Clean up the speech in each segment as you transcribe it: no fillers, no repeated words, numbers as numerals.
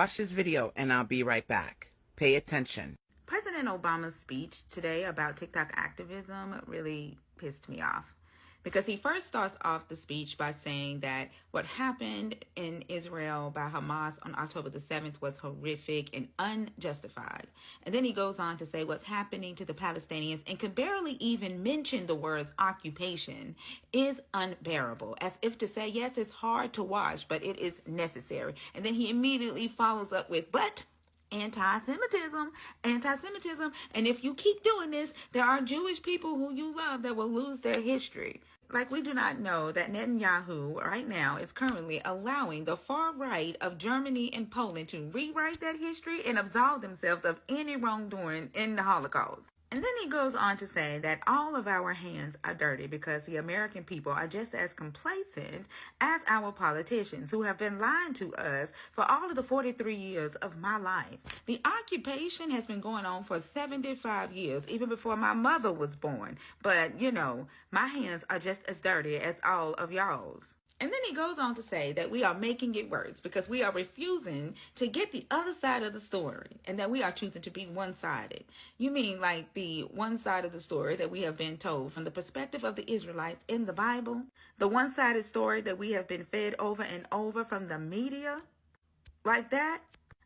Watch this video and I'll be right back. Pay attention. President Obama's speech today about TikTok activism really pissed me off, because he first starts off the speech by saying that what happened in Israel by Hamas on October the 7th was horrific and unjustified. And then he goes on to say what's happening to the Palestinians, and can barely even mention the words occupation, is unbearable, as if to say, yes, it's hard to watch, but it is necessary. And then he immediately follows up with, but anti-Semitism. And if you keep doing this, there are Jewish people who you love that will lose their history. Like, we do not know that Netanyahu right now is currently allowing the far right of Germany and Poland to rewrite that history and absolve themselves of any wrongdoing in the Holocaust. And then he goes on to say that all of our hands are dirty because the American people are just as complacent as our politicians, who have been lying to us for all of the 43 years of my life. The occupation has been going on for 75 years, even before my mother was born. But, you know, my hands are just as dirty as all of y'all's. And then he goes on to say that we are making it worse because we are refusing to get the other side of the story, and that we are choosing to be one-sided. You mean like the one side of the story that we have been told from the perspective of the Israelites in the Bible? The one-sided story that we have been fed over and over from the media? Like that?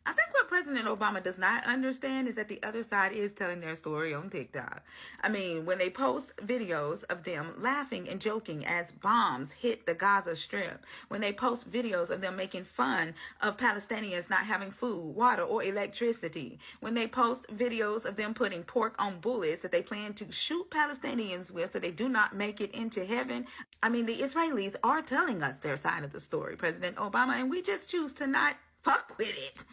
I think what President Obama does not understand is that the other side is telling their story on TikTok. I mean, when they post videos of them laughing and joking as bombs hit the Gaza Strip, when they post videos of them making fun of Palestinians not having food, water, or electricity, when they post videos of them putting pork on bullets that they plan to shoot Palestinians with so they do not make it into heaven. I mean, the Israelis are telling us their side of the story, President Obama, and we just choose to not fuck with it.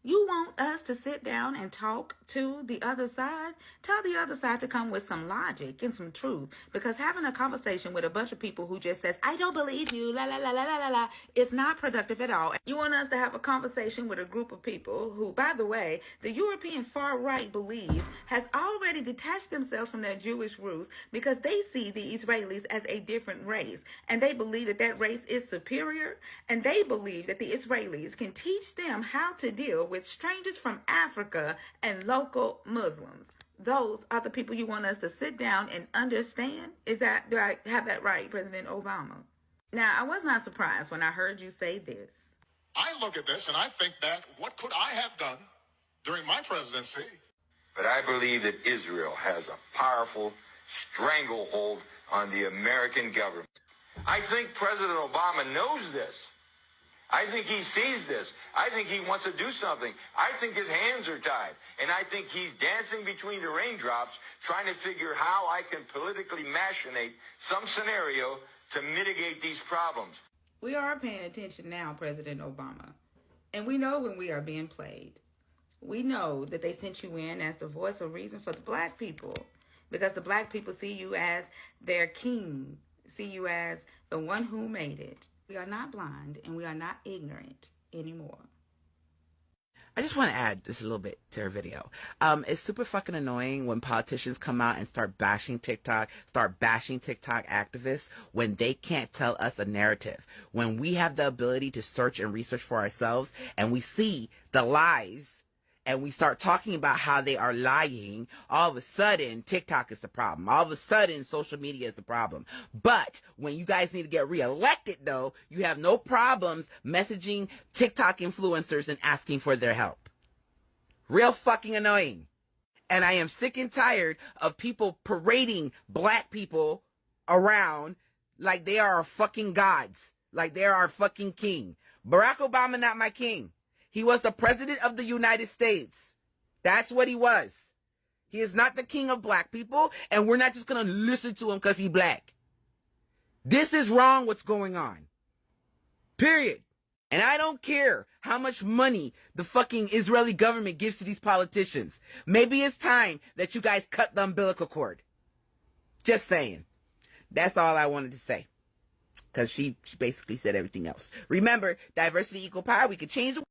You want us to sit down and talk to the other side? Tell the other side to come with some logic and some truth, because having a conversation with a bunch of people who just says, I don't believe you, la la la la la la la, it's not productive at all. You want us to have a conversation with a group of people who, by the way, the European far right believes has already detached themselves from their Jewish roots because they see the Israelis as a different race, and they believe that that race is superior, and they believe that the Israelis can teach them how to deal with strangers from Africa and local Muslims. Those are the people you want us to sit down and understand? Do I have that right, President Obama? Now, I was not surprised when I heard you say this. I look at this and I think back, what could I have done during my presidency? But I believe that Israel has a powerful stranglehold on the American government. I think President Obama knows this. I think he sees this. I think he wants to do something. I think his hands are tied. And I think he's dancing between the raindrops, trying to figure how I can politically machinate some scenario to mitigate these problems. We are paying attention now, President Obama. And we know when we are being played. We know that they sent you in as the voice of reason for the black people, because the black people see you as their king, see you as the one who made it. We are not blind and we are not ignorant anymore. I just want to add just a little bit to her video. It's super fucking annoying when politicians come out and start bashing TikTok activists when they can't tell us a narrative. When we have the ability to search and research for ourselves and we see the lies and we start talking about how they are lying, all of a sudden TikTok is the problem. All of a sudden social media is the problem. But when you guys need to get reelected, though, you have no problems messaging TikTok influencers and asking for their help. Real fucking annoying. And I am sick and tired of people parading black people around like they are fucking gods, like they are our fucking king. Barack Obama, not my king. He was the president of the United States. That's what he was. He is not the king of black people, and we're not just going to listen to him because he's black. This is wrong what's going on. Period. And I don't care how much money the fucking Israeli government gives to these politicians. Maybe it's time that you guys cut the umbilical cord. Just saying. That's all I wanted to say. Because she basically said everything else. Remember, diversity equal power. We can change the